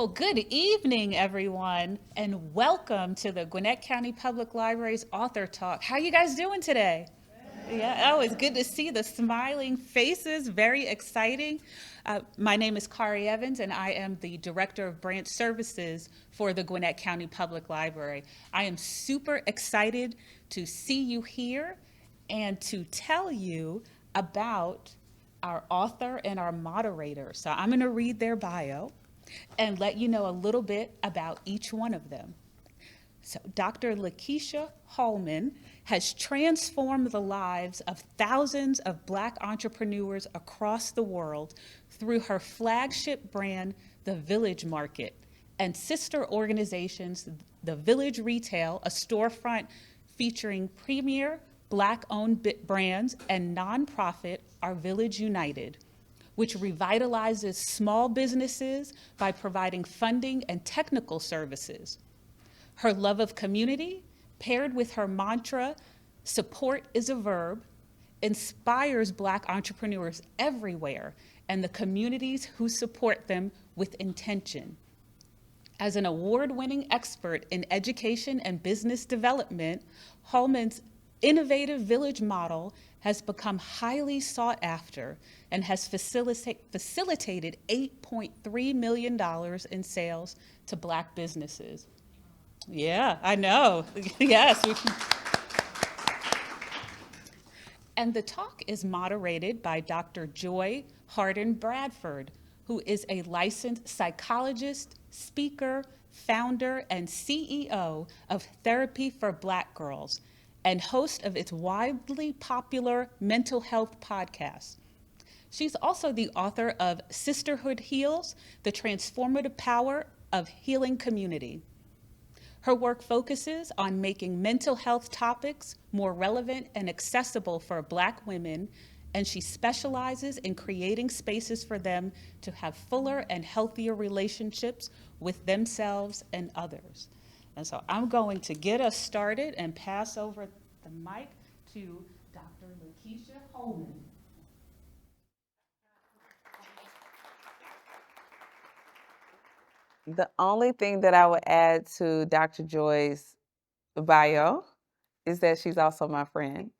Well, good evening, everyone, and welcome to the Gwinnett County Public Library's Author Talk. How are you guys doing today? Yeah, oh, it's good to see the smiling faces. Very exciting. My name is Kari Evans, and I am the Director of Branch Services for the Gwinnett County Public Library. I am super excited to see you here and to tell you about our author and our moderator. So I'm going to read their bio and let you know a little bit about each one of them. So, Dr. Lakeysha Hallmon has transformed the lives of thousands of Black entrepreneurs across the world through her flagship brand, The Village Market, and sister organizations, The Village Retail, a storefront featuring premier Black-owned brands, and nonprofit Our Village United, which revitalizes small businesses by providing funding and technical services. Her love of community, paired with her mantra, support is a verb, inspires Black entrepreneurs everywhere and the communities who support them with intention. As an award-winning expert in education and business development, Hallmon's innovative village model has become highly sought after and has facilitated $8.3 million in sales to Black businesses. Yeah, I know. Yes. And the talk is moderated by Dr. Joy Harden Bradford, who is a licensed psychologist, speaker, founder, and CEO of Therapy for Black Girls, and host of its widely popular mental health podcast. She's also the author of Sisterhood Heals, The Transformative Power of Healing Community. Her work focuses on making mental health topics more relevant and accessible for Black women, and she specializes in creating spaces for them to have fuller and healthier relationships with themselves and others. And so I'm going to get us started and pass over the mic to Dr. Lakeysha Hallmon. The only thing that I would add to Dr. Joy's bio is that she's also my friend.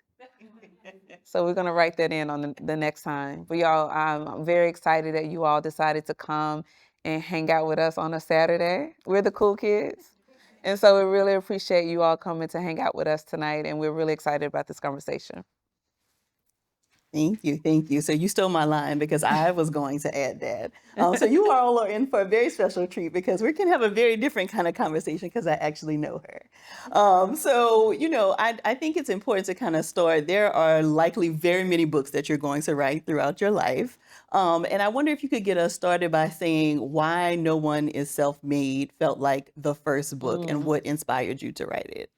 So we're going to write that in on the next time. But y'all, I'm very excited that you all decided to come and hang out with us on a Saturday. We're the cool kids. And so we really appreciate you all coming to hang out with us tonight. And we're really excited about this conversation. Thank you, thank you. So you stole my line because I was going to add that. So you all are in for a very special treat because we can have a very different kind of conversation because I actually know her. I think it's important to kind of start. There are likely very many books that you're going to write throughout your life. And I wonder if you could get us started by saying why No One is Self-Made felt like the first book and what inspired you to write it.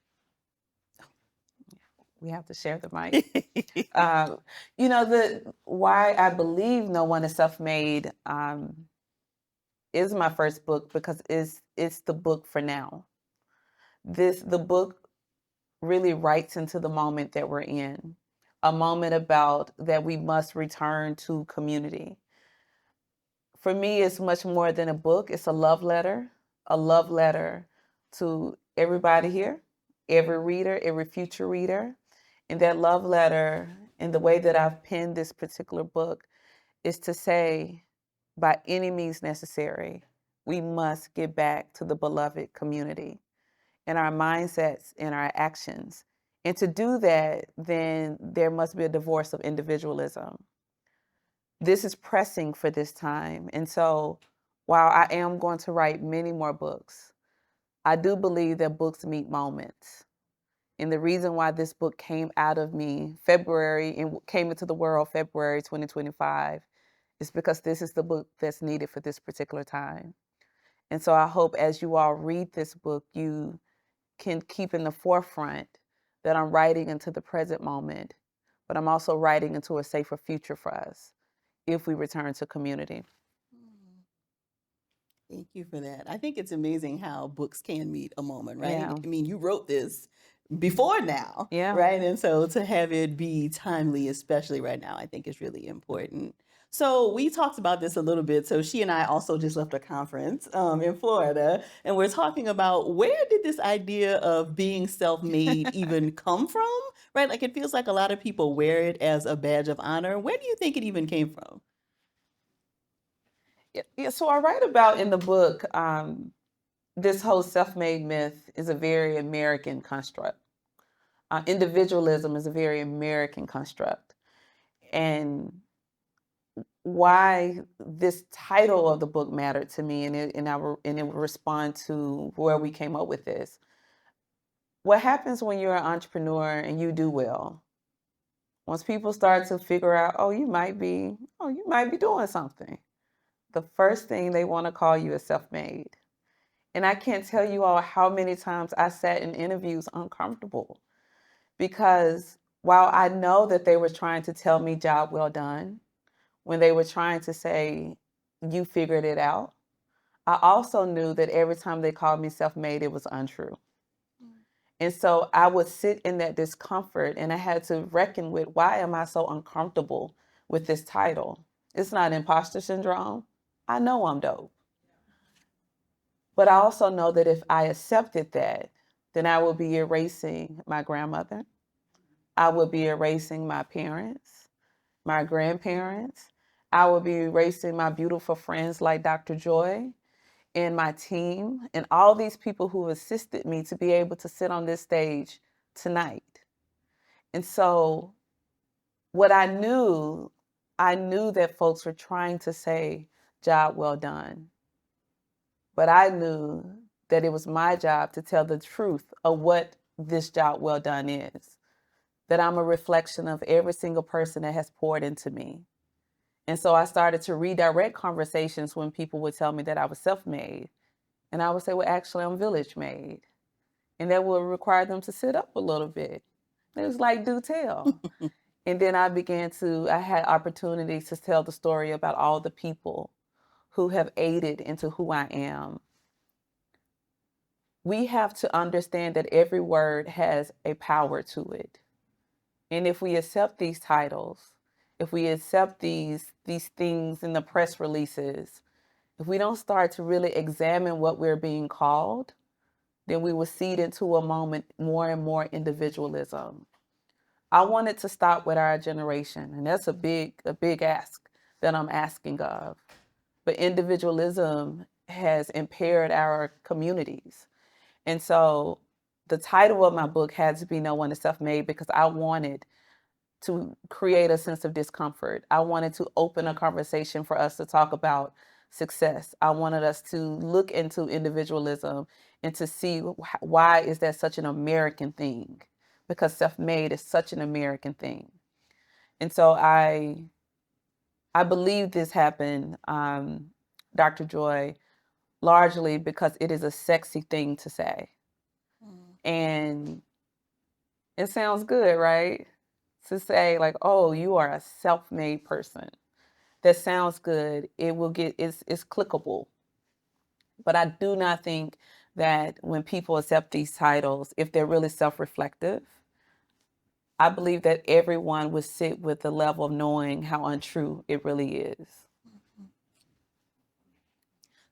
We have to share the mic. Why I believe No One is Self-Made is my first book because it's the book for now. The book really writes into the moment that we're in, a moment about that we must return to community. For me, it's much more than a book. It's a love letter to everybody here, every reader, every future reader. And that love letter and the way that I've penned this particular book is to say, by any means necessary, we must get back to the beloved community in our mindsets and our actions. And to do that, then there must be a divorce of individualism. This is pressing for this time. And so while I am going to write many more books, I do believe that books meet moments. And the reason why this book came out of me February and came into the world February 2025 is because this is the book that's needed for this particular time. And so I hope as you all read this book, you can keep in the forefront that I'm writing into the present moment, but I'm also writing into a safer future for us if we return to community. Thank you for that. I think it's amazing how books can meet a moment, right? Yeah. I mean, you wrote this before now, Yeah. right? And so to have it be timely, especially right now, I think is really important. So we talked about this a little bit. So she and I also just left a conference in Florida, and we're talking about where did this idea of being self-made even come from, right? Like it feels like a lot of people wear it as a badge of honor. Where do you think it even came from? Yeah, so I write about in the book this whole self-made myth is a very American construct. Individualism is a very American construct. And why this title of the book mattered to me, and it will respond to where we came up with this. What happens when you're an entrepreneur and you do well? Once people start to figure out, you might be doing something. The first thing they want to call you is self-made. And I can't tell you all how many times I sat in interviews uncomfortable because while I know that they were trying to tell me job well done, when they were trying to say, you figured it out, I also knew that every time they called me self-made, it was untrue. And so I would sit in that discomfort and I had to reckon with why am I so uncomfortable with this title? It's not imposter syndrome. I know I'm dope. But I also know that if I accepted that, then I would be erasing my grandmother. I would be erasing my parents, my grandparents. I would be erasing my beautiful friends like Dr. Joy and my team and all these people who assisted me to be able to sit on this stage tonight. And so what I knew that folks were trying to say, job well done. But I knew that it was my job to tell the truth of what this job well done is. That I'm a reflection of every single person that has poured into me. And so I started to redirect conversations when people would tell me that I was self-made. And I would say, well, actually, I'm village made. And that would require them to sit up a little bit. It was like, do tell. And then I had opportunities to tell the story about all the people who have aided into who I am. We have to understand that every word has a power to it. And if we accept these titles, if we accept these things in the press releases, if we don't start to really examine what we're being called, then we will seed into a moment more and more individualism. I wanted to stop with our generation, and that's a big ask that I'm asking of. But individualism has impaired our communities. And so the title of my book had to be No One is Self-Made because I wanted to create a sense of discomfort. I wanted to open a conversation for us to talk about success. I wanted us to look into individualism and to see why is that such an American thing? Because self-made is such an American thing. And so I believe this happened, Dr. Joy, largely because it is a sexy thing to say. And it sounds good, right? To say like, oh, you are a self-made person. That sounds good. It's clickable. But I do not think that when people accept these titles, if they're really self-reflective, I believe that everyone would sit with the level of knowing how untrue it really is.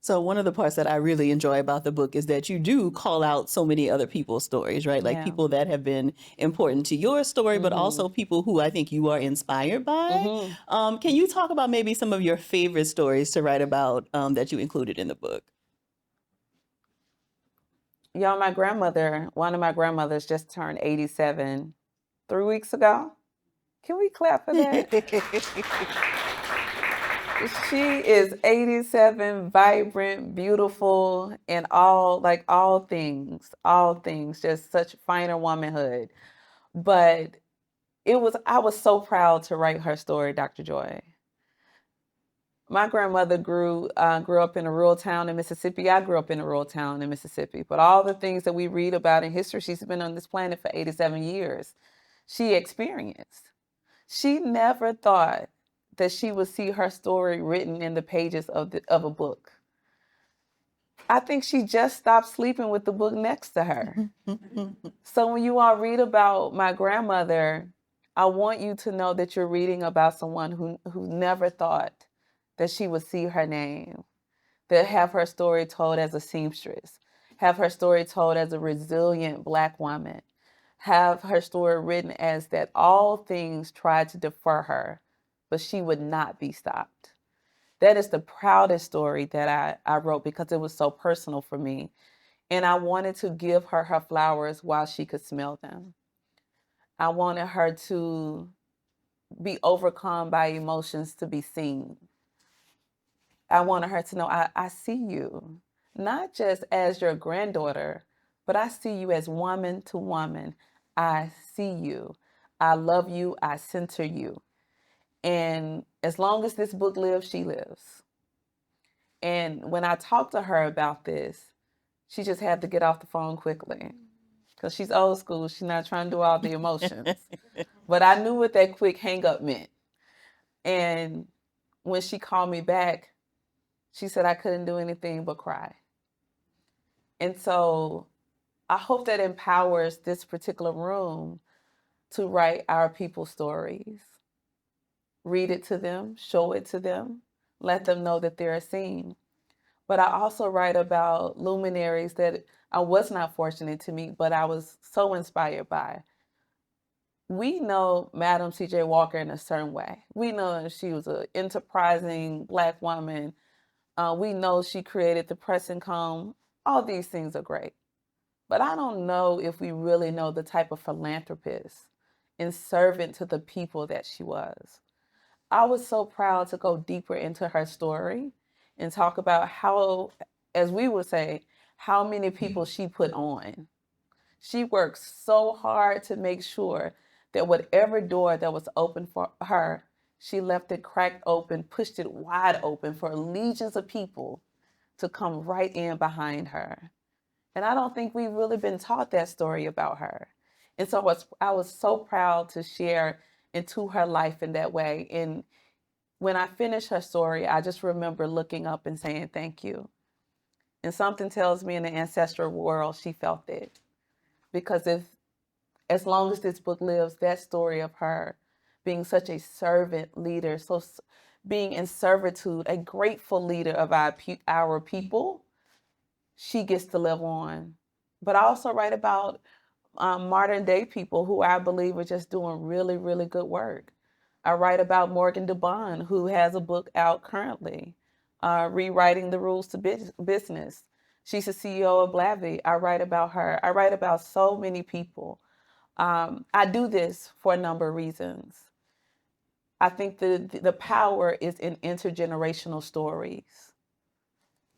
So one of the parts that I really enjoy about the book is that you do call out so many other people's stories, right? Like Yeah. people that have been important to your story, but also people who I think you are inspired by. Can you talk about maybe some of your favorite stories to write about that you included in the book? Y'all, one of my grandmothers just turned 87 3 weeks ago. Can we clap for that? She is 87, vibrant, beautiful, and all things, just such finer womanhood. But I was so proud to write her story, Dr. Joy. My grandmother grew up in a rural town in Mississippi. I grew up in a rural town in Mississippi. But all the things that we read about in history, she's been on this planet for 87 years. She experienced. She never thought that she would see her story written in the pages of a book. I think she just stopped sleeping with the book next to her. So when you all read about my grandmother, I want you to know that you're reading about someone who never thought that she would see her name, that have her story told as a seamstress, have her story told as a resilient Black woman, have her story written as that all things tried to defer her, but she would not be stopped. That is the proudest story that I wrote because it was so personal for me. And I wanted to give her her flowers while she could smell them. I wanted her to be overcome by emotions to be seen. I wanted her to know I see you, not just as your granddaughter, but I see you as woman to woman. I see you. I love you. I center you. And as long as this book lives, she lives. And when I talked to her about this, she just had to get off the phone quickly because she's old school. She's not trying to do all the emotions. But I knew what that quick hang up meant. And when she called me back, she said I couldn't do anything but cry. And so I hope that empowers this particular room to write our people's stories. Read it to them, show it to them, let them know that they're seen. But I also write about luminaries that I was not fortunate to meet, but I was so inspired by. We know Madam C.J. Walker in a certain way. We know she was an enterprising Black woman. We know she created the pressing comb. All these things are great. But I don't know if we really know the type of philanthropist and servant to the people that she was. I was so proud to go deeper into her story and talk about how, as we would say, how many people she put on. She worked so hard to make sure that whatever door that was open for her, she left it cracked open, pushed it wide open for legions of people to come right in behind her. And I don't think we've really been taught that story about her. And so I was so proud to share into her life in that way. And when I finished her story, I just remember looking up and saying, thank you. And something tells me in the ancestral world, she felt it. Because as long as this book lives, that story of her being such a servant leader, so being in servitude, a grateful leader of our people, she gets to live on. But I also write about modern day people who I believe are just doing really, really good work. I write about Morgan DeBond, who has a book out currently, Rewriting the Rules to Business. She's the CEO of Blavy. I write about her. I write about so many people. I do this for a number of reasons. I think the power is in intergenerational stories.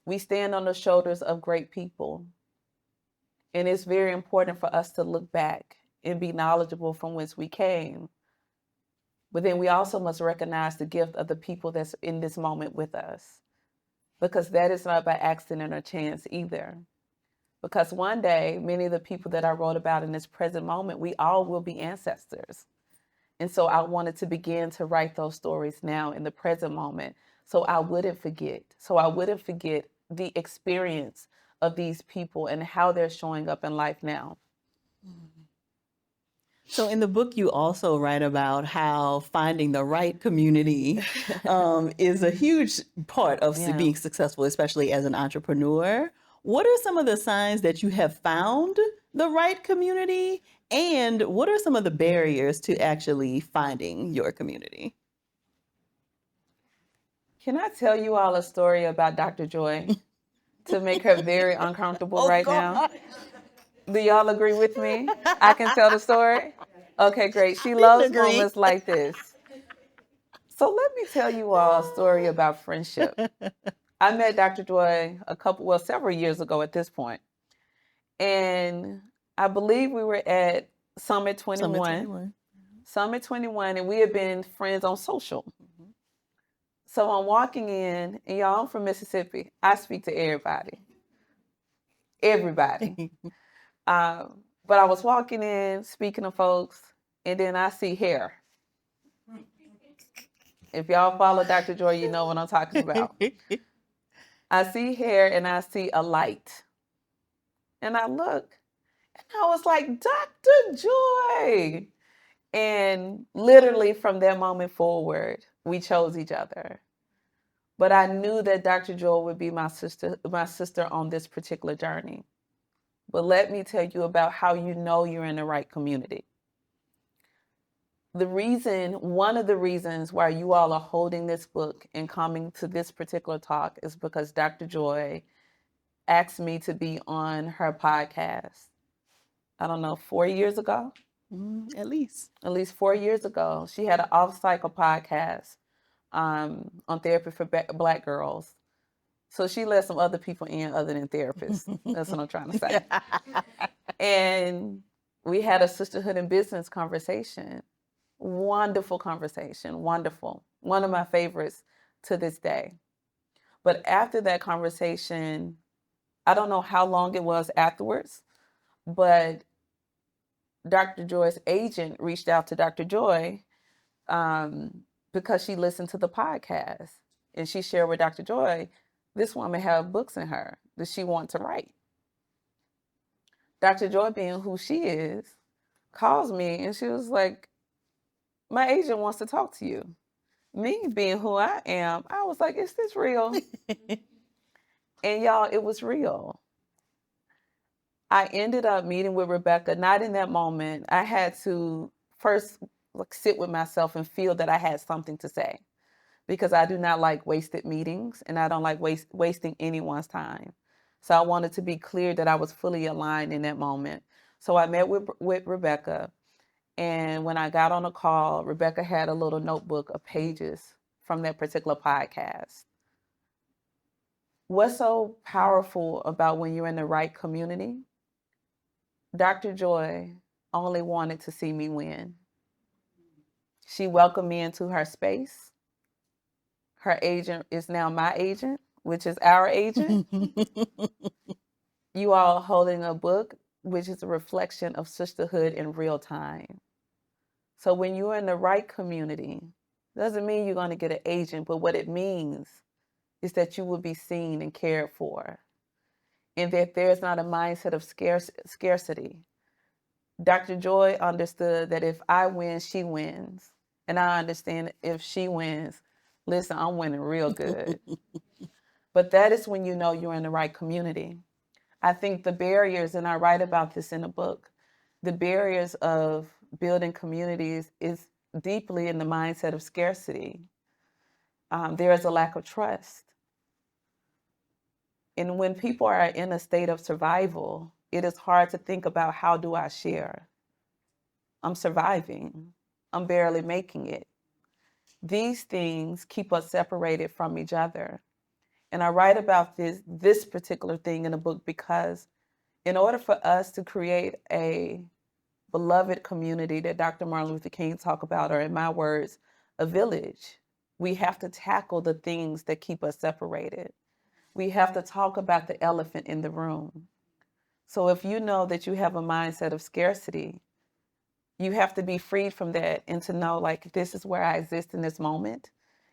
We stand on the shoulders of great people. And it's very important for us to look back and be knowledgeable from whence we came. But then we also must recognize the gift of the people that's in this moment with us, because that is not by accident or chance either. Because one day, many of the people that I wrote about in this present moment, we all will be ancestors. And so I wanted to begin to write those stories now in the present moment so I wouldn't forget. So I wouldn't forget the experience of these people and how they're showing up in life now. So in the book, you also write about how finding the right community is a huge part of being successful, especially as an entrepreneur. What are some of the signs that you have found the right community? And what are some of the barriers to actually finding your community? Can I tell you all a story about Dr. Joy to make her very uncomfortable right now? Do y'all agree with me? I can tell the story? Okay, great. She loves moments like this. So let me tell you all a story about friendship. I met Dr. Joy several years ago at this point. And I believe we were at Summit 21. Summit 21, and we had been friends on social. So I'm walking in, and y'all, I'm from Mississippi. I speak to everybody. Everybody. But I was walking in, speaking to folks, and then I see hair. If y'all follow Dr. Joy, you know what I'm talking about. I see hair and I see a light. And I look, and I was like, Dr. Joy. And literally from that moment forward, we chose each other. But I knew that Dr. Joy would be my sister on this particular journey. But let me tell you about how you know you're in the right community. One of the reasons why you all are holding this book and coming to this particular talk is because Dr. Joy asked me to be on her podcast. I don't know, 4 years ago? At least. At least 4 years ago. She had an off-cycle podcast on therapy for Black girls. So she let some other people in other than therapists. That's what I'm trying to say. And we had a sisterhood and business conversation. Wonderful conversation, wonderful. One of my favorites to this day. But after that conversation, I don't know how long it was afterwards, but Dr. Joy's agent reached out to Dr. Joy because she listened to the podcast. And she shared with Dr. Joy, this woman have books in her that she wants to write. Dr. Joy, being who she is, calls me and she was like, my agent wants to talk to you. Me being who I am, I was like, is this real? And y'all, it was real. I ended up meeting with Rebecca, not in that moment. I had to first sit with myself and feel that I had something to say, because I do not like wasted meetings and I don't like wasting anyone's time. So I wanted to be clear that I was fully aligned in that moment. So I met with Rebecca. And when I got on a call, Rebecca had a little notebook of pages from that particular podcast. What's so powerful about when you're in the right community? Dr. Joy only wanted to see me win. She welcomed me into her space. Her agent is now my agent, which is our agent. You all holding a book, which is a reflection of sisterhood in real time. So when you're in the right community, doesn't mean you're going to get an agent, but what it means is that you will be seen and cared for, and that there's not a mindset of scarcity. Dr. Joy understood that if I win, she wins. And I understand if she wins, listen, I'm winning real good. But that is when you know you're in the right community. I think the barriers, and I write about this in the book, the barriers of building communities is deeply in the mindset of scarcity. There is a lack of trust. And when people are in a state of survival, it is hard to think about, how do I share? I'm surviving. I'm barely making it. These things keep us separated from each other. And I write about this particular thing in the book because in order for us to create a beloved community that Dr. Martin Luther King talked about, or in my words, a village, we have to tackle the things that keep us separated. We have to talk about the elephant in the room. So if you know that you have a mindset of scarcity, you have to be freed from that and to know, like, this is where I exist in this moment.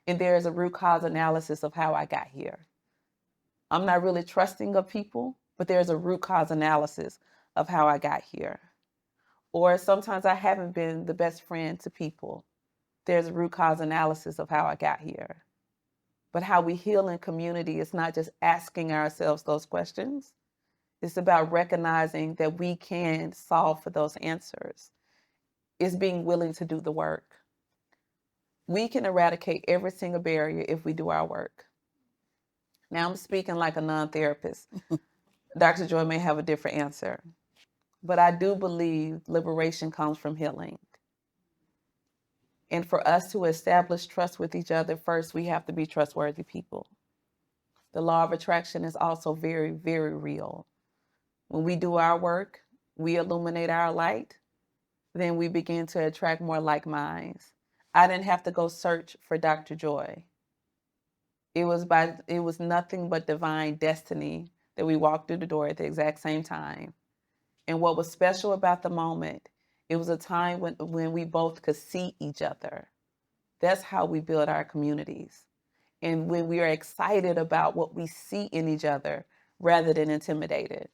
And there is a root cause analysis of how I got here. I'm not really trusting of people, but there's a root cause analysis of how I got here. Or sometimes I haven't been the best friend to people. There's a root cause analysis of how I got here. But how we heal in community is not just asking ourselves those questions. It's about recognizing that we can solve for those answers. It's being willing to do the work. We can eradicate every single barrier if we do our work. Now I'm speaking like a non-therapist. Dr. Joy may have a different answer. But I do believe liberation comes from healing. And for us to establish trust with each other, first, we have to be trustworthy people. The law of attraction is also very, very real. When we do our work, we illuminate our light, then we begin to attract more like minds. I didn't have to go search for Dr. Joy. It was nothing but divine destiny that we walked through the door at the exact same time. And what was special about the moment, it was a time when we both could see each other. That's how we build our communities. And when we are excited about what we see in each other rather than intimidated.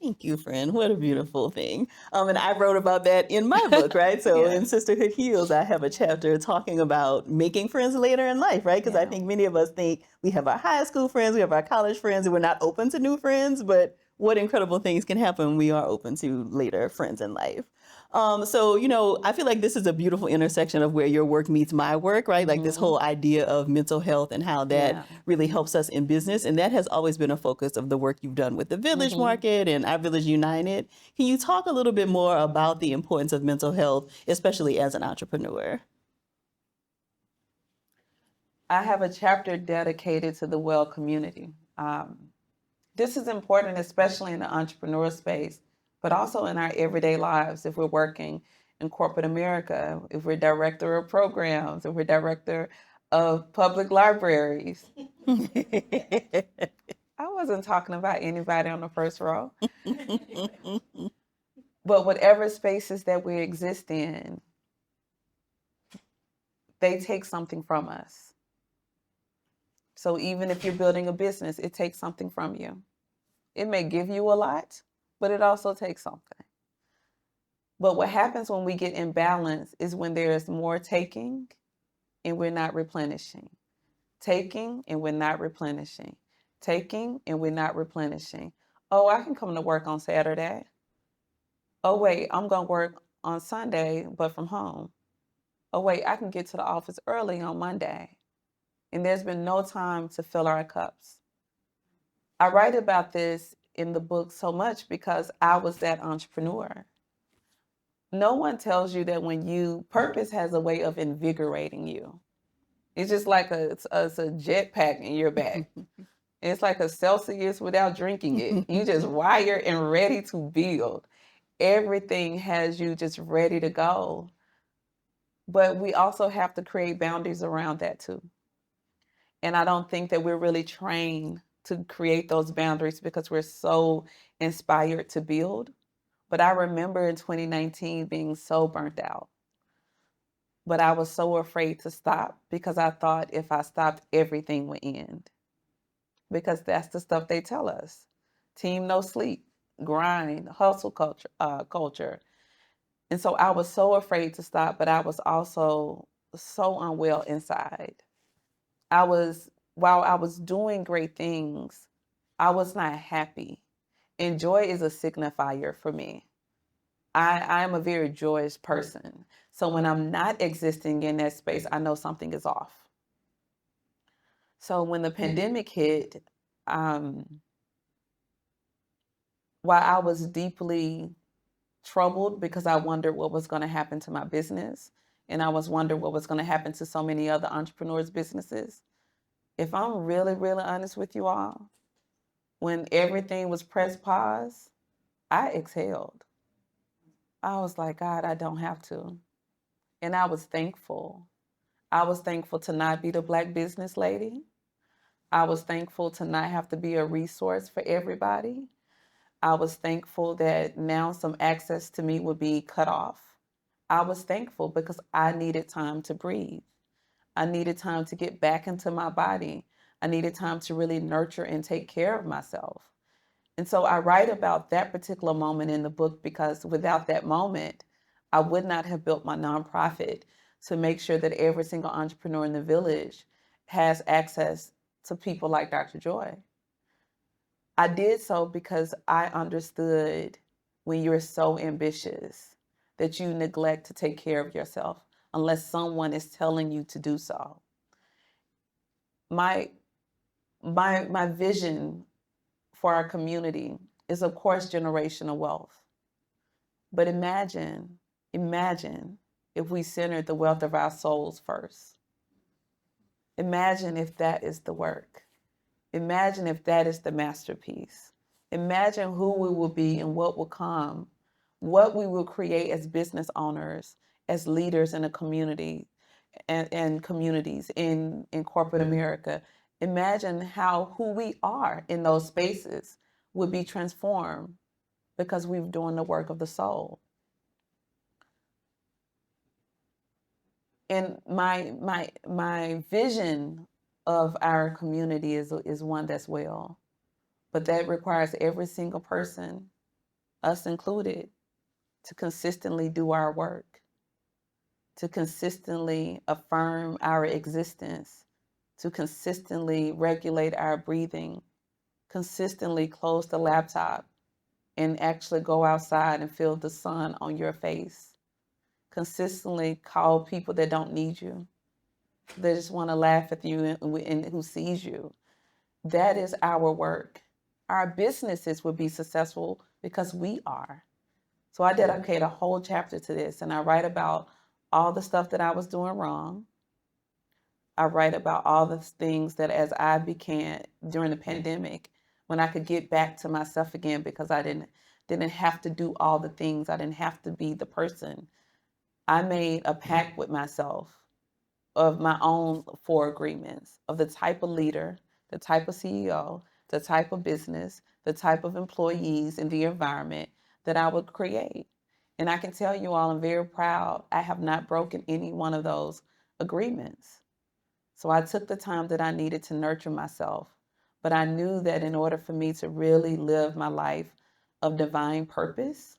Thank Thank you, friend. What a beautiful thing. And I wrote about that in my book, right? So Yeah. in Sisterhood Heals, I have a chapter talking about making friends later in life, right? Because I Yeah. think many of us think we have our high school friends, we have our college friends, and we're not open to new friends. But what incredible things can happen when we are open to later friends in life. So, I feel like this is a beautiful intersection of where your work meets my work, right? Like this whole idea of mental health and how that Yeah. really helps us in business. And that has always been a focus of the work you've done with the Village Market and Our Village United. Can you talk a little bit more about the importance of mental health, especially as an entrepreneur? I have a chapter dedicated to the well community. This is important, especially in the entrepreneur space, but also in our everyday lives. If we're working in corporate America, if we're director of programs, if we're director of public libraries. I wasn't talking about anybody on the first row, but whatever spaces that we exist in, they take something from us. So even if you're building a business, it takes something from you. It may give you a lot, but it also takes something. But what happens when we get imbalanced is when there's more taking and we're not replenishing. Taking and we're not replenishing. Taking and we're not replenishing. Oh, I can come to work on Saturday. Oh, wait, I'm going to work on Sunday, but from home. Oh, wait, I can get to the office early on Monday. And there's been no time to fill our cups. I write about this in the book so much because I was that entrepreneur. No one tells you that purpose has a way of invigorating you. It's just like it's a jetpack in your back. It's like a Celsius without drinking it. You just wired and ready to build. Everything has you just ready to go. But we also have to create boundaries around that too. And I don't think that we're really trained to create those boundaries because we're so inspired to build. But I remember in 2019 being so burnt out. But I was so afraid to stop because I thought if I stopped, everything would end. Because that's the stuff they tell us. Team no sleep, grind, hustle culture. And so I was so afraid to stop, but I was also so unwell inside. While I was doing great things, I was not happy. And joy is a signifier for me. I am a very joyous person. So when I'm not existing in that space, I know something is off. So when the pandemic hit, while I was deeply troubled because I wondered what was going to happen to my business, and I was wondering what was going to happen to so many other entrepreneurs' businesses, if I'm really, really honest with you all, when everything was pressed pause, I exhaled. I was like, God, I don't have to. And I was thankful. I was thankful to not be the Black business lady. I was thankful to not have to be a resource for everybody. I was thankful that now some access to me would be cut off. I was thankful because I needed time to breathe. I needed time to get back into my body. I needed time to really nurture and take care of myself. And so I write about that particular moment in the book because without that moment, I would not have built my nonprofit to make sure that every single entrepreneur in the village has access to people like Dr. Joy. I did so because I understood when you're so ambitious that you neglect to take care of yourself unless someone is telling you to do so. My vision for our community is, of course, generational wealth. But imagine if we centered the wealth of our souls first. Imagine if that is the work. Imagine if that is the masterpiece. Imagine who we will be and what will come, what we will create as business owners, as leaders in a community and communities in corporate America. Imagine how who we are in those spaces would be transformed because we've done the work of the soul. And my vision of our community is one that's well, but that requires every single person us included, to consistently do our work, to consistently affirm our existence, to consistently regulate our breathing, consistently close the laptop and actually go outside and feel the sun on your face, consistently call people that don't need you, they just want to laugh at you and who sees you. That is our work. Our businesses will be successful because we are. So I dedicate a whole chapter to this, and I write about all the stuff that I was doing wrong. I write about all the things that as I began during the pandemic, when I could get back to myself again because I didn't have to do all the things. I didn't have to be the person. I made a pact with myself of my own 4 agreements of the type of leader, the type of CEO, the type of business, the type of employees in the environment that I would create. And I can tell you all, I'm very proud. I have not broken any one of those agreements. So I took the time that I needed to nurture myself. But I knew that in order for me to really live my life of divine purpose,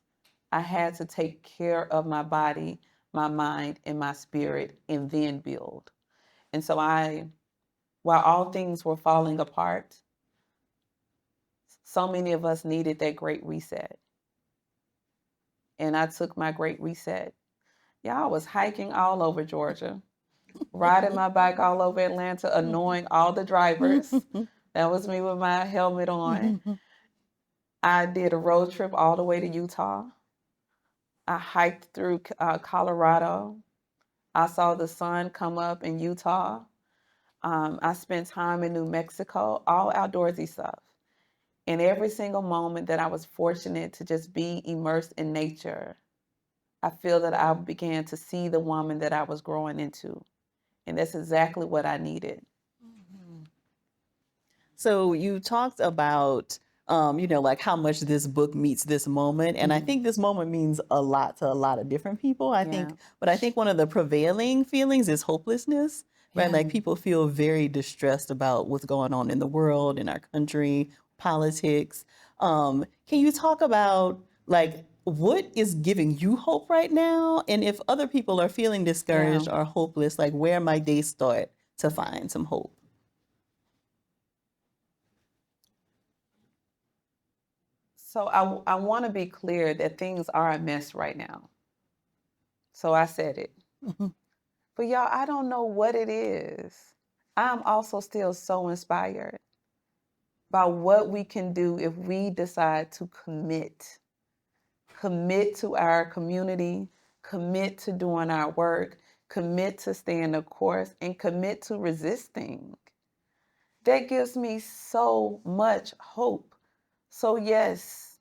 I had to take care of my body, my mind, and my spirit, and then build. And so while all things were falling apart, so many of us needed that great reset. And I took my great reset. Y'all, was hiking all over Georgia, riding my bike all over Atlanta, annoying all the drivers. That was me with my helmet on. I did a road trip all the way to Utah. I hiked through Colorado. I saw the sun come up in Utah. I spent time in New Mexico, all outdoorsy stuff. And every single moment that I was fortunate to just be immersed in nature, I feel that I began to see the woman that I was growing into. And that's exactly what I needed. So you talked about, like how much this book meets this moment. And I think this moment means a lot to a lot of different people. But I think one of the prevailing feelings is hopelessness, right? Yeah. Like people feel very distressed about what's going on in the world, in our country, politics. Can you talk about like what is giving you hope right now? And if other people are feeling discouraged or hopeless, like where might they start to find some hope? So I want to be clear that things are a mess right now. So I said it. But y'all, I don't know what it is. I'm also still so inspired by what we can do if we decide to commit to our community, commit to doing our work, commit to staying the course, and commit to resisting. That gives me so much hope. So yes,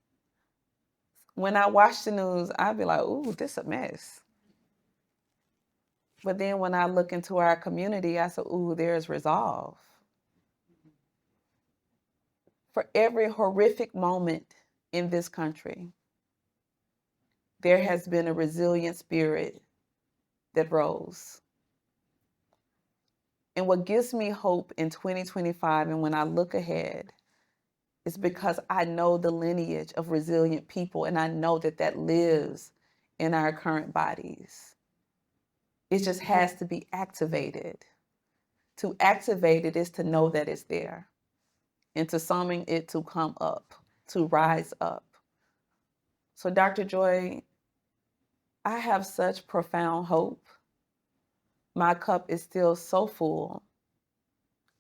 when I watch the news, I'd be like, ooh, this a mess. But then when I look into our community, I say, ooh, there's resolve. For every horrific moment in this country, there has been a resilient spirit that rose. And what gives me hope in 2025 and when I look ahead is because I know the lineage of resilient people and I know that that lives in our current bodies. It just has to be activated. To activate it is to know that it's there and to summon it to come up, to rise up. So Dr. Joy, I have such profound hope. My cup is still so full.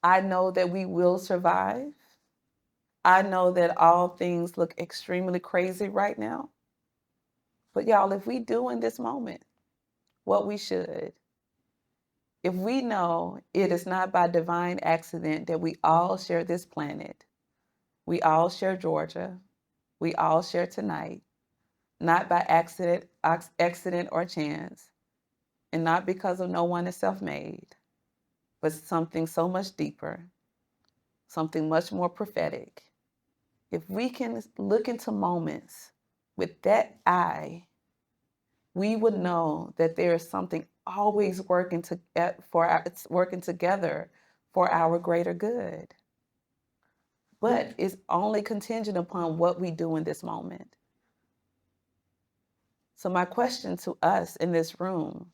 I know that we will survive. I know that all things look extremely crazy right now. But y'all, if we do in this moment what we should, if we know it is not by divine accident that we all share this planet, we all share Georgia, we all share tonight, not by accident or chance, and not because of no one is self-made, but something so much deeper, something much more prophetic. If we can look into moments with that eye, we would know that there is something always working together for our greater good. But it's only contingent upon what we do in this moment. So my question to us in this room,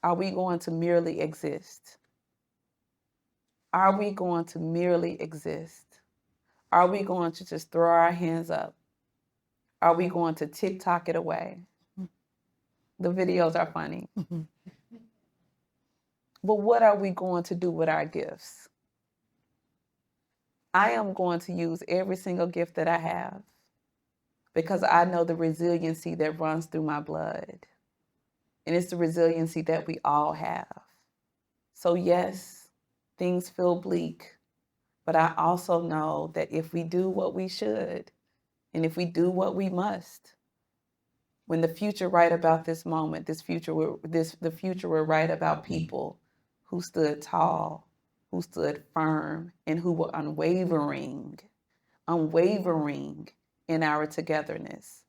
are we going to merely exist? Are we going to merely exist? Are we going to just throw our hands up? Are we going to TikTok it away? The videos are funny. But what are we going to do with our gifts? I am going to use every single gift that I have because I know the resiliency that runs through my blood. And it's the resiliency that we all have. So yes, things feel bleak, but I also know that if we do what we should, and if we do what we must, when the future write about this moment, the future will write about people who stood tall, who stood firm, and who were unwavering in our togetherness.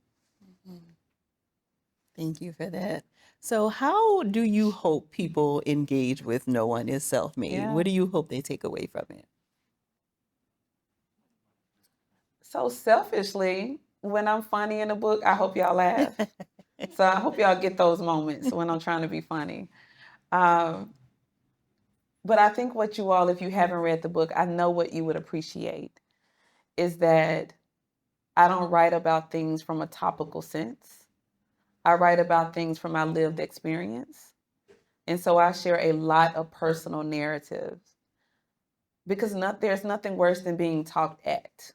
Thank you for that. So how do you hope people engage with No One is Self-Made? Yeah. What do you hope they take away from it? So selfishly, when I'm funny in the book, I hope y'all laugh. So I hope y'all get those moments when I'm trying to be funny. But I think what you all, if you haven't read the book, I know what you would appreciate is that I don't write about things from a topical sense. I write about things from my lived experience. And so I share a lot of personal narratives because there's nothing worse than being talked at.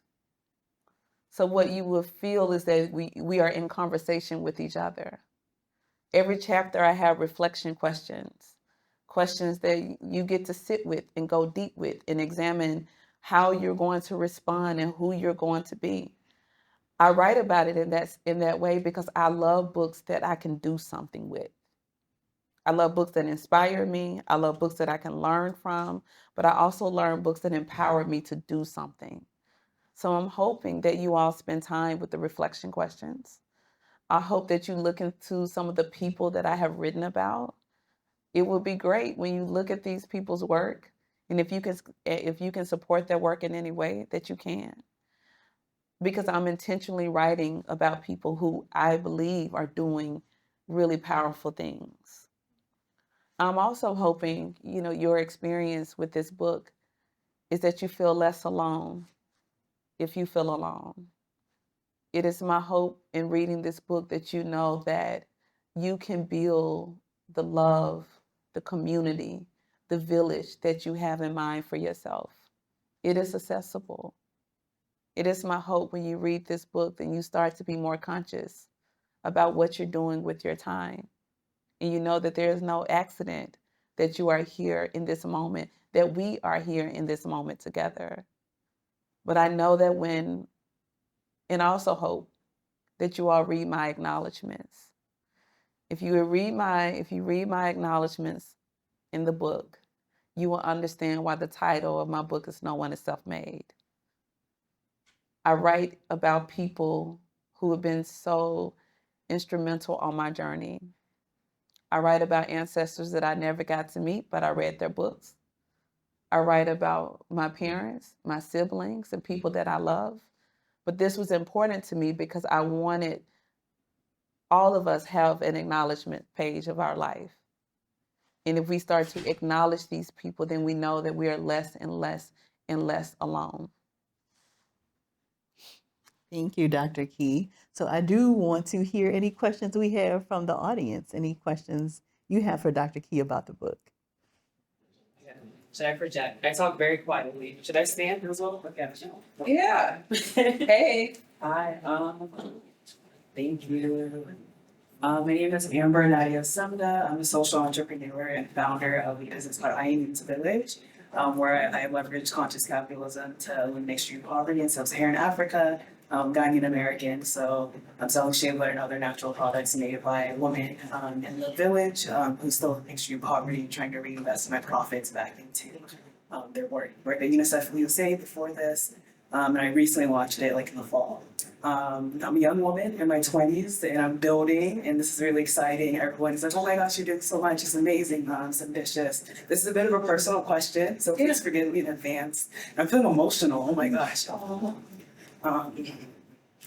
So what you will feel is that we are in conversation with each other. Every chapter I have reflection questions that you get to sit with and go deep with and examine how you're going to respond and who you're going to be. I write about it in that way because I love books that I can do something with. I love books that inspire me. I love books that I can learn from, but I also learn books that empower me to do something. So I'm hoping that you all spend time with the reflection questions. I hope that you look into some of the people that I have written about. It would be great when you look at these people's work, and if you can support their work in any way that you can. Because I'm intentionally writing about people who I believe are doing really powerful things. I'm also hoping, your experience with this book is that you feel less alone if you feel alone. It is my hope in reading this book that you know that you can build the love, the community, the village that you have in mind for yourself. It is accessible. It is my hope when you read this book that you start to be more conscious about what you're doing with your time. And you know that there is no accident that you are here in this moment, that we are here in this moment together. But I know that and I also hope that you all read my acknowledgments. If you read my acknowledgments in the book, you will understand why the title of my book is No One is Self-Made. I write about people who have been so instrumental on my journey. I write about ancestors that I never got to meet, but I read their books. I write about my parents, my siblings, and people that I love. But this was important to me because I wanted all of us have an acknowledgement page of our life. And if we start to acknowledge these people, then we know that we are less and less and less alone. Thank you, Dr. Key. So I do want to hear any questions we have from the audience. Any questions you have for Dr. Key about the book? Should I project? I talk very quietly. Should I stand as well? Okay. Yeah. Hey. Hi. Thank you. My name is Amber Nadia Sumda. I'm a social entrepreneur and founder of a business called I Am Into Village, where I leverage conscious capitalism to eliminate extreme poverty in sub-Saharan Africa. Ghanaian American, so I'm selling shea butter and other natural products made by women in the village who still in extreme poverty, trying to reinvest my profits back into their work. Work at UNICEF and USA before this, and I recently launched it in the fall. I'm a young woman in my 20s, and I'm building, and this is really exciting. Everyone's like, "Oh my gosh, you're doing so much! It's amazing! It's ambitious." This is a bit of a personal question, so please forgive me in advance. I'm feeling emotional. Oh my gosh.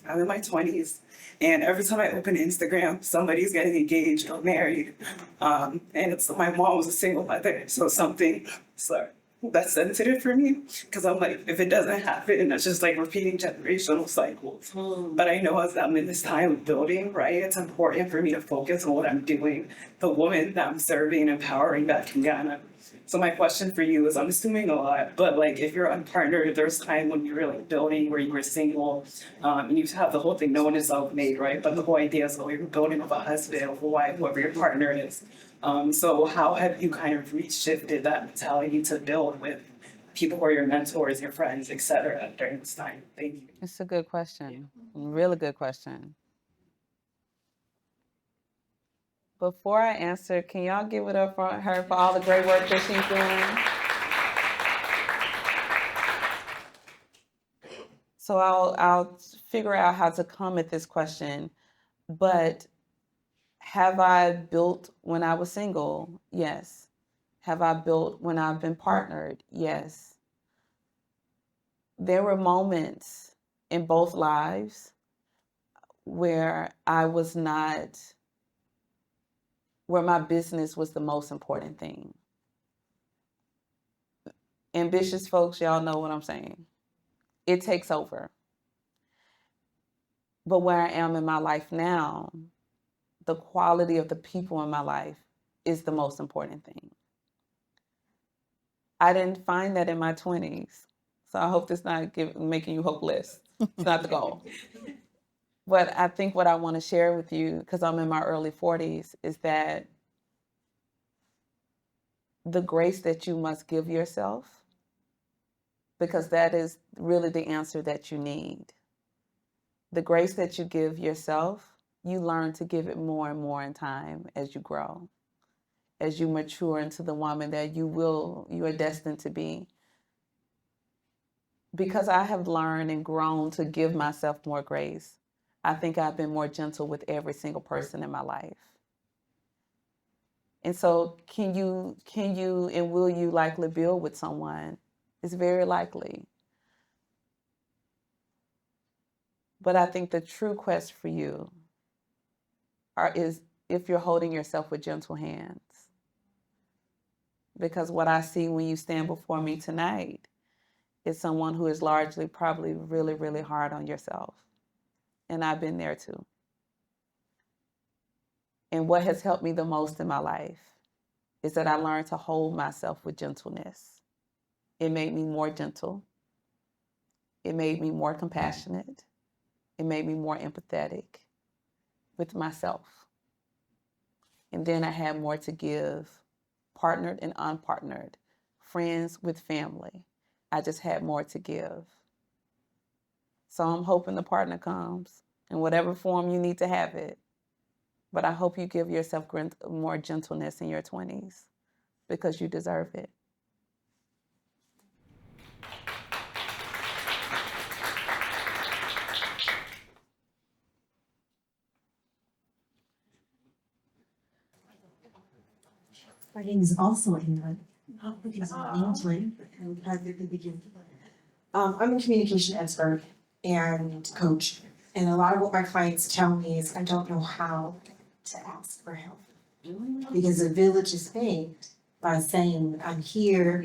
I'm in my 20s, and every time I open Instagram, somebody's getting engaged or married. And it's my mom was a single mother, so something, sorry, that's sensitive for me, because I'm like, if it doesn't happen, it's just like repeating generational cycles. But I know as I'm in this time of building, right, it's important for me to focus on what I'm doing, the woman that I'm serving, empowering back in Ghana. So my question for you is, I'm assuming a lot, but like if you're unpartnered, there's time when you're like building where you were single, and you have the whole thing, no one is self-made, right? But the whole idea is, oh, you're building with a husband or wife, whoever your partner is. So how have you kind of reshifted that mentality to build with people who are your mentors, your friends, et cetera, during this time? Thank you. It's a good question. Really good question. Before I answer, can y'all give it up for her for all the great work that she's doing? So I'll figure out how to come at this question, but have I built when I was single? Yes. Have I built when I've been partnered? Yes. There were moments in both lives where I was not, where my business was the most important thing. Ambitious folks, y'all know what I'm saying. It takes over. But where I am in my life now, the quality of the people in my life is the most important thing. I didn't find that in my 20s. So I hope this not making you hopeless. It's not the goal. But I think what I want to share with you, because I'm in my early 40s, is that the grace that you must give yourself, because that is really the answer that you need. The grace that you give yourself, you learn to give it more and more in time as you grow, as you mature into the woman that you are destined to be. Because I have learned and grown to give myself more grace, I think I've been more gentle with every single person in my life. And so can you and will you likely build with someone? It's very likely. But I think the true quest for you is if you're holding yourself with gentle hands. Because what I see when you stand before me tonight is someone who is largely probably really, really hard on yourself. And I've been there too. And what has helped me the most in my life is that I learned to hold myself with gentleness. It made me more gentle. It made me more compassionate. It made me more empathetic with myself. And then I had more to give, partnered and unpartnered, friends with family. I just had more to give. So I'm hoping the partner comes in whatever form you need to have it. But I hope you give yourself more gentleness in your 20s because you deserve it. My name is also Ingrid. I'm a communication expert and coach, and a lot of what my clients tell me is I don't know how to ask for help. Because the village is made by saying, I'm here.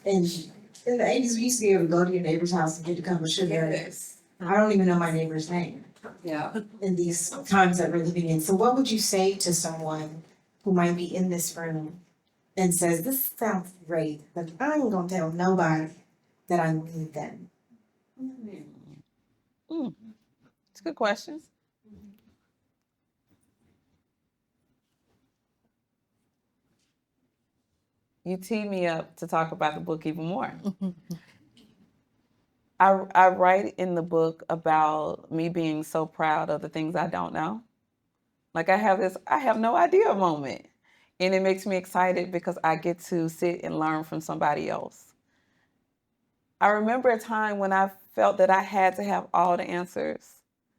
And in the 80s, we used to be able to go to your neighbor's house and get a cup of sugar. I don't even know my neighbor's name. Yeah. In these times that we're living in. So what would you say to someone who might be in this room and says, this sounds great, but I ain't gonna tell nobody that I need them? It's a good question. You tee me up to talk about the book even more. I write in the book about me being so proud of the things I don't know. Like I have no idea moment. And it makes me excited because I get to sit and learn from somebody else. I remember a time when I felt that I had to have all the answers,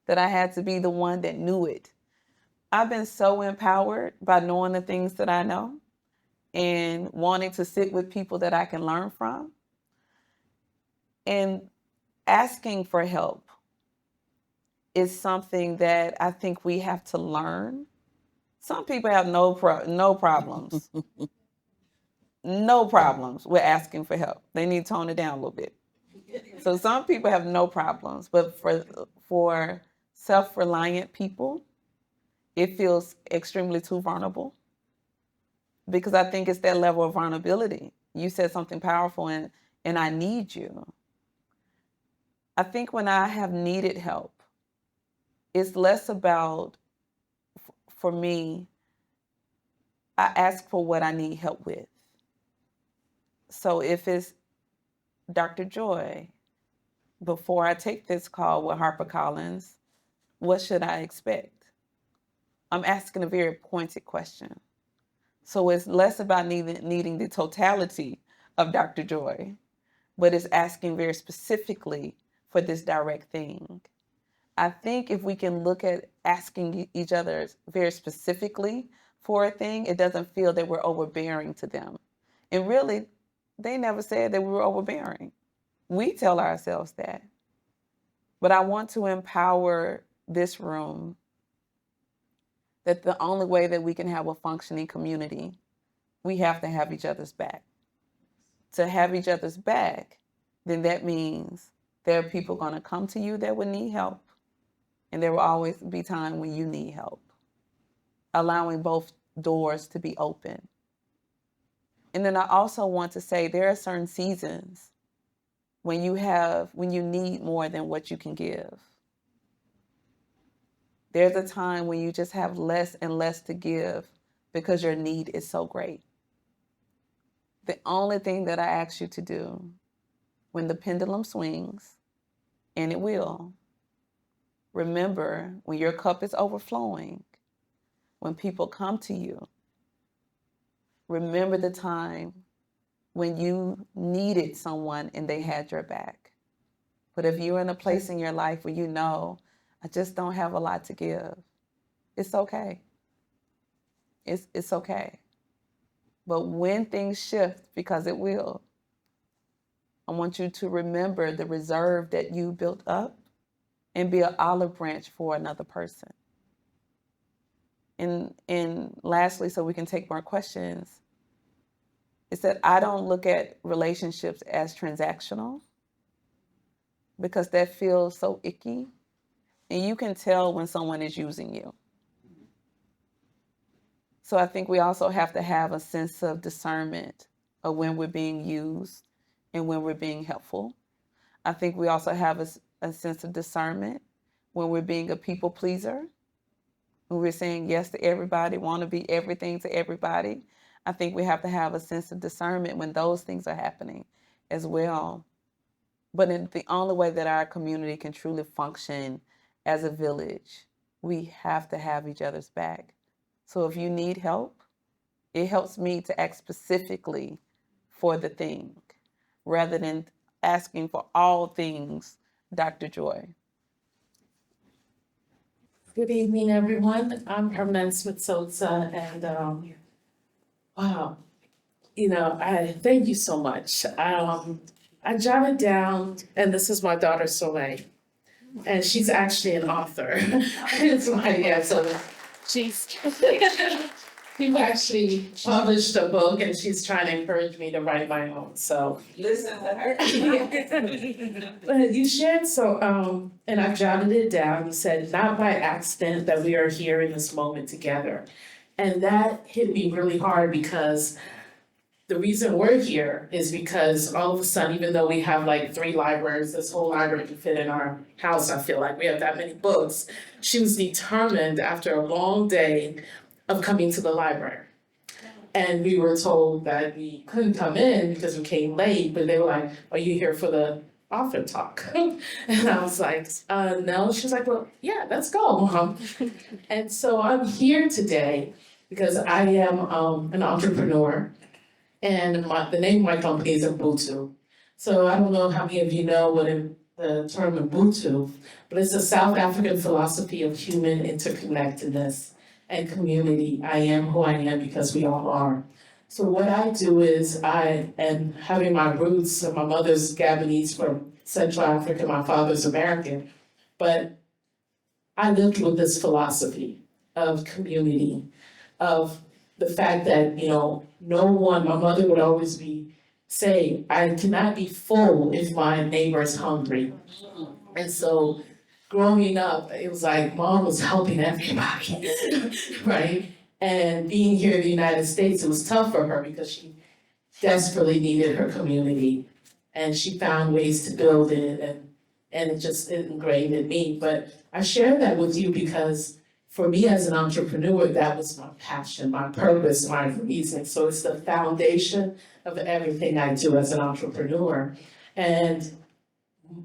that I had to be the one that knew it. I've been so empowered by knowing the things that I know and wanting to sit with people that I can learn from and asking for help is something that I think we have to learn. Some people have no problems, no problems with asking for help. They need to tone it down a little bit. So some people have no problems, but for self-reliant people, it feels extremely too vulnerable, because I think it's that level of vulnerability. You said something powerful, and I need you. I think when I have needed help, it's less about, for me, I ask for what I need help with. So if it's Dr. Joy, before I take this call with HarperCollins, what should I expect? I'm asking a very pointed question. So it's less about needing the totality of Dr. Joy, but it's asking very specifically for this direct thing. I think if we can look at asking each other very specifically for a thing, it doesn't feel that we're overbearing to them. And really, they never said that we were overbearing. We tell ourselves that. But I want to empower this room that the only way that we can have a functioning community, we have to have each other's back. To have each other's back, then that means there are people going to come to you that would need help. And there will always be time when you need help. Allowing both doors to be open. And then I also want to say there are certain seasons when you need more than what you can give. There's a time when you just have less and less to give because your need is so great. The only thing that I ask you to do when the pendulum swings, and it will, remember when your cup is overflowing, when people come to you, remember the time when you needed someone and they had your back. But if you're in a place in your life where you know, I just don't have a lot to give, it's okay. It's okay. But when things shift, because it will, I want you to remember the reserve that you built up and be an olive branch for another person. And lastly, so we can take more questions, is that I don't look at relationships as transactional, because that feels so icky. And you can tell when someone is using you. So I think we also have to have a sense of discernment of when we're being used and when we're being helpful. I think we also have a sense of discernment when we're being a people pleaser, when we're saying yes to everybody, want to be everything to everybody. I think we have to have a sense of discernment when those things are happening as well. But the only way that our community can truly function as a village, we have to have each other's back. So if you need help, it helps me to ask specifically for the thing rather than asking for all things, Dr. Joy. Good evening, everyone. I'm Herman Smith-Sosa, and wow, I thank you so much. I jotted down, and this is my daughter Soleil, and she's actually an author. So she's actually published a book, and she's trying to encourage me to write my own. So Listen to her. But you shared and I jotted it down. You said, not by accident that we are here in this moment together. And that hit me really hard, because the reason we're here is because all of a sudden, even though we have like 3 libraries, this whole library can fit in our house, I feel like we have that many books. She was determined after a long day of coming to the library. And we were told that we couldn't come in because we came late, but they were like, are you here for the author talk? And I was like, no. She was like, well, yeah, let's go, Mom. And so I'm here today because I am an entrepreneur, and the name of my company is Ubuntu. So I don't know how many of you know what the term Ubuntu, but it's a South African philosophy of human interconnectedness and community. I am who I am because we all are. So what I do is I am having my roots, my mother's Gabonese from Central Africa, my father's American, but I lived with this philosophy of community, of the fact that, no one, my mother would always say, I cannot be full if my neighbor is hungry. And so growing up, it was like mom was helping everybody, right? And being here in the United States, it was tough for her because she desperately needed her community. And she found ways to build it, and it just ingrained in me. But I share that with you because for me as an entrepreneur, that was my passion, my purpose, my reason. So it's the foundation of everything I do as an entrepreneur. And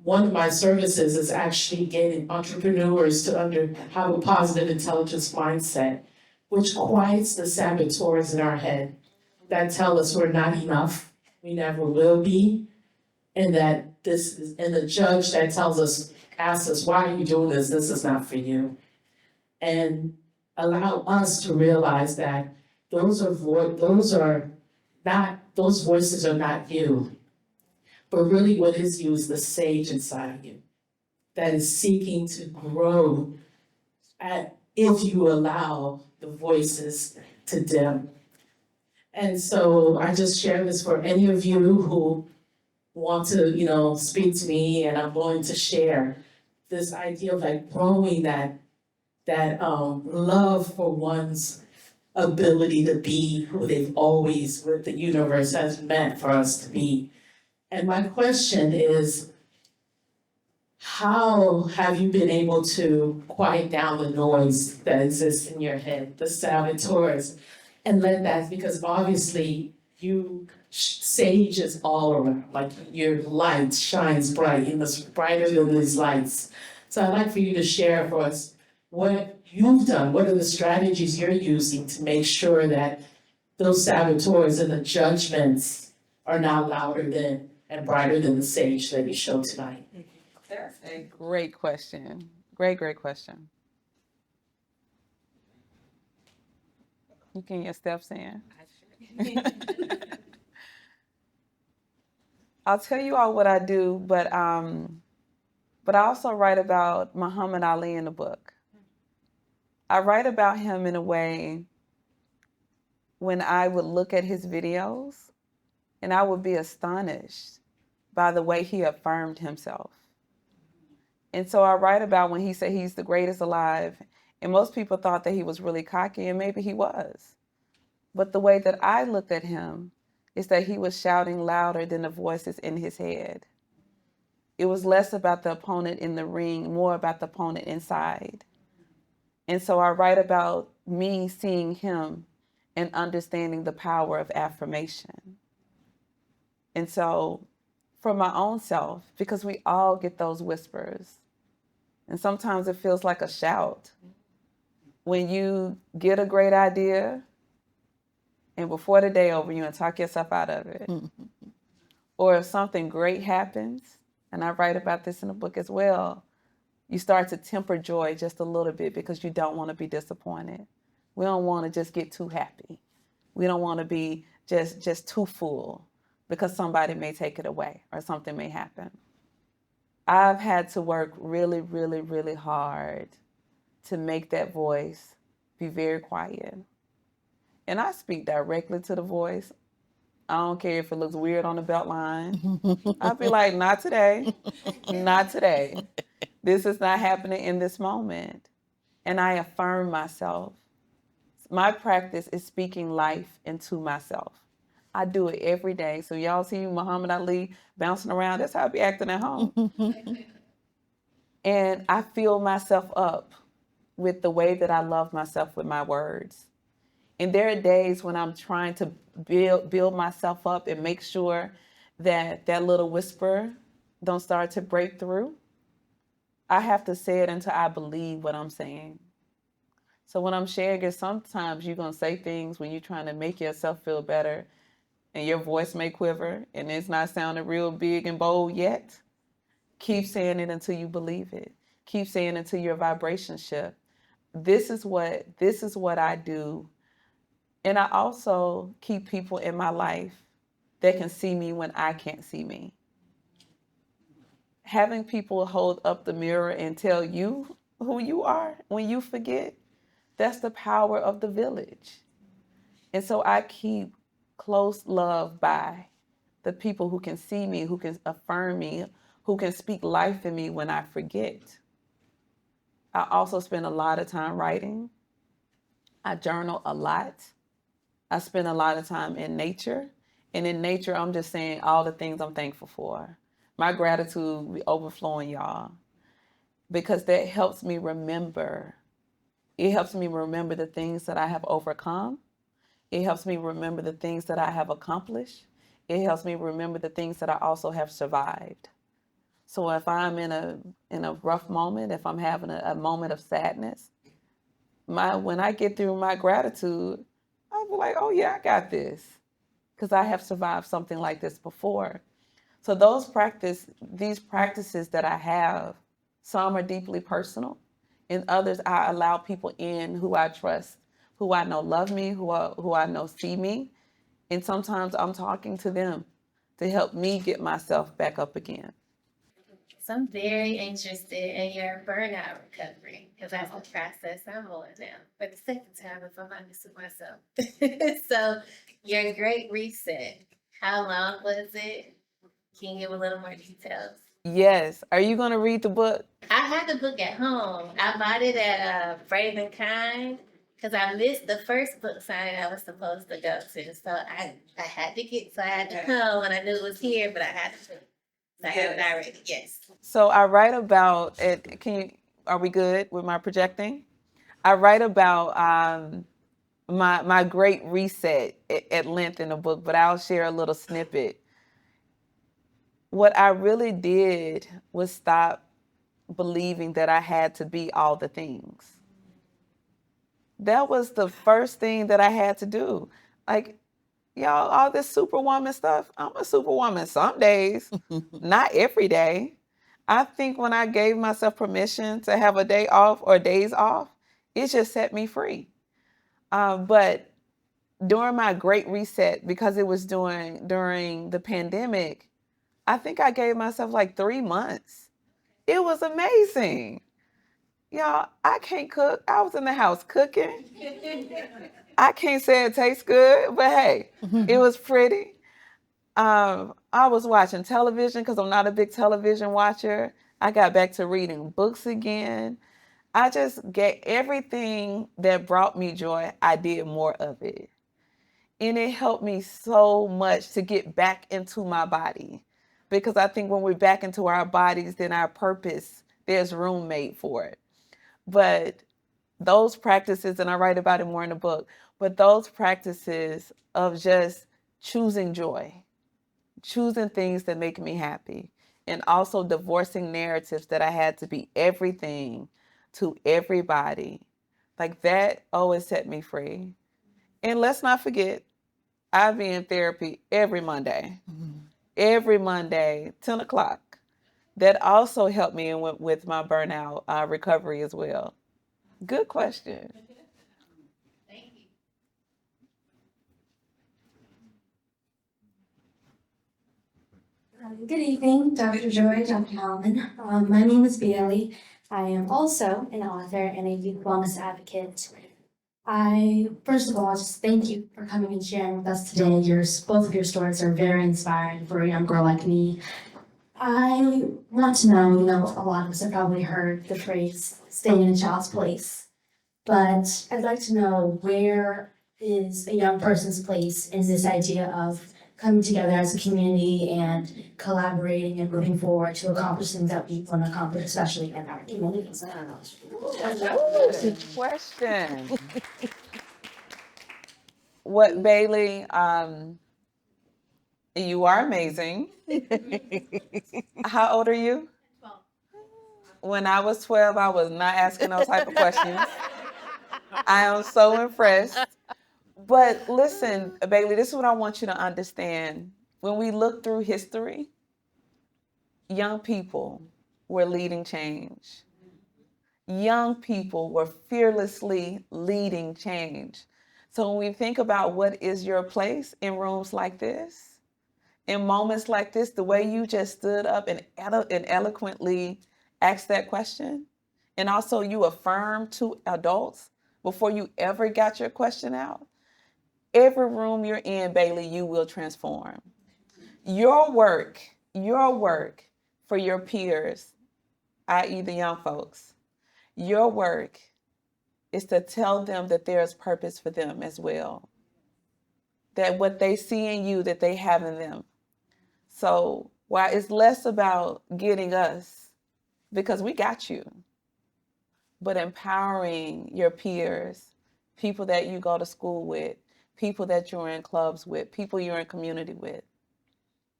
one of my services is actually getting entrepreneurs to have a positive intelligence mindset, which quiets the saboteurs in our head that tell us we're not enough, we never will be, and that and the judge that asks us, why are you doing this? This is not for you. And allow us to realize that those voices are not you. But really what is you is the sage inside of you that is seeking to grow if you allow the voices to dim. And so I just share this for any of you who want to, speak to me, and I'm willing to share this idea of like growing that love for one's ability to be who what the universe has meant for us to be. And my question is, how have you been able to quiet down the noise that exists in your head, the saboteurs, and let that, because obviously sage is all around, like your light shines bright, and it's brighter than these lights. So I'd like for you to share for us what you've done, what are the strategies you're using to make sure that those saboteurs and the judgments are not louder than and brighter than the sage that you showed tonight. That's a great question. Great question. You can get your steps in. I'll tell you all what I do, but I also write about Muhammad Ali in the book. I write about him in a way when I would look at his videos and I would be astonished by the way he affirmed himself. And so I write about when he said he's the greatest alive, and most people thought that he was really cocky, and maybe he was. But the way that I looked at him is that he was shouting louder than the voices in his head. It was less about the opponent in the ring, more about the opponent inside. And so I write about me seeing him and understanding the power of affirmation. And so for my own self, because we all get those whispers, and sometimes it feels like a shout. When you get a great idea, and before the day over, you want to talk yourself out of it. Or if something great happens, and I write about this in the book as well, you start to temper joy just a little bit because you don't want to be disappointed. We don't want to just get too happy. We don't want to be just too full because somebody may take it away or something may happen. I've had to work really, really, really hard to make that voice be very quiet. And I speak directly to the voice. I don't care if it looks weird on the belt line. I'll be like, not today, not today. This is not happening in this moment. And I affirm myself. My practice is speaking life into myself. I do it every day. So y'all see Muhammad Ali bouncing around. That's how I be acting at home. And I fill myself up with the way that I love myself with my words. And there are days when I'm trying to build myself up and make sure that that little whisper don't start to break through. I have to say it until I believe what I'm saying. So when I'm sharing it, sometimes you're going to say things when you're trying to make yourself feel better and your voice may quiver and it's not sounding real big and bold yet. Keep saying it until you believe it. Keep saying it until your vibration shift. This is what I do. And I also keep people in my life that can see me when I can't see me. Having people hold up the mirror and tell you who you are when you forget. That's the power of the village. And so I keep close love by the people who can see me, who can affirm me, who can speak life in me when I forget. I also spend a lot of time writing. I journal a lot. I spend a lot of time in nature. And in nature, I'm just saying all the things I'm thankful for. My gratitude be overflowing, y'all, because that helps me remember. It helps me remember the things that I have overcome. It helps me remember the things that I have accomplished. It helps me remember the things that I also have survived. So if I'm in a rough moment, if I'm having a moment of sadness, when I get through my gratitude, I'll be like, oh yeah, I got this, because I have survived something like this before. So these practices that I have, some are deeply personal, and others I allow people in who I trust, who I know love me, who I know see me, and sometimes I'm talking to them to help me get myself back up again. So I'm very interested in your burnout recovery because that's the process I'm on now for the second time, if I'm honest with myself. So your great reset, how long was it? Can you give a little more details? Yes. Are you going to read the book? I had the book at home. I bought it at Brave and Kind because I missed the first book signing I was supposed to go to. So I had to come and I knew it was here, but I had to. I have it already, yes. So I write about it. Are we good with my projecting? I write about my great reset at length in the book, but I'll share a little snippet. What I really did was stop believing that I had to be all the things. That was the first thing that I had to do. Like, y'all, all this superwoman stuff, I'm a superwoman some days, not every day. I think when I gave myself permission to have a day off or days off, it just set me free. But during my great reset, because it was during the pandemic, I think I gave myself like 3 months. It was amazing. Y'all, I can't cook. I was in the house cooking. I can't say it tastes good, but hey, it was pretty. I was watching television because I'm not a big television watcher. I got back to reading books again. I just get everything that brought me joy, I did more of it. And it helped me so much to get back into my body. Because I think when we're back into our bodies, then our purpose, there's room made for it. But those practices, and I write about it more in the book, but those practices of just choosing joy, choosing things that make me happy, and also divorcing narratives that I had to be everything to everybody, like that always set me free. And let's not forget, I be in therapy every Monday. Every Monday, 10 o'clock. That also helped me with my burnout recovery as well. Good question. Thank you. Good evening, Dr. Joy, Dr. Hallmon. My name is Bailey. I am also an author and a youth wellness advocate. First of all, just thank you for coming and sharing with us today. Both of your stories are very inspiring for a young girl like me. I want to know, a lot of us have probably heard the phrase, stay in a child's place. But I'd like to know, where is a young person's place in this idea of coming together as a community and collaborating and moving forward to accomplish things that we want to accomplish, especially in our communities? I don't know. Good question. What, Bailey? You are amazing. How old are you? 12. When I was 12, I was not asking those type of questions. I am so impressed. But listen, Bailey, this is what I want you to understand. When we look through history, young people were leading change. Young people were fearlessly leading change. So when we think about what is your place in rooms like this, in moments like this, the way you just stood up and eloquently asked that question and also you affirm to adults before you ever got your question out, every room you're in, Bailey, you will transform. Your work for your peers, i.e. the young folks, your work is to tell them that there is purpose for them as well. That what they see in you, that they have in them. So while it's less about getting us, because we got you, but empowering your peers, people that you go to school with, people that you're in clubs with, people you're in community with.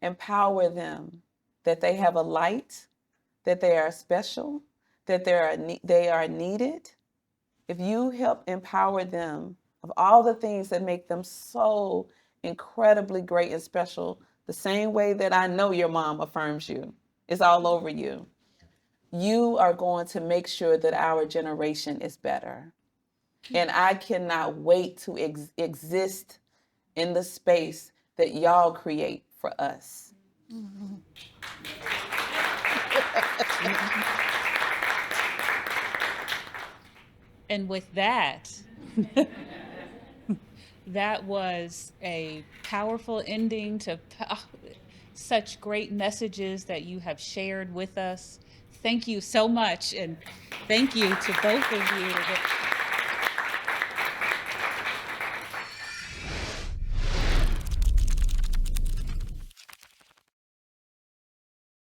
Empower them that they have a light, that they are special, that they are needed. If you help empower them of all the things that make them so incredibly great and special, the same way that I know your mom affirms you, it's all over you. You are going to make sure that our generation is better. And I cannot wait to exist in the space that y'all create for us. And with that, that was a powerful ending to such great messages that you have shared with us. Thank you so much, and thank you to both of you.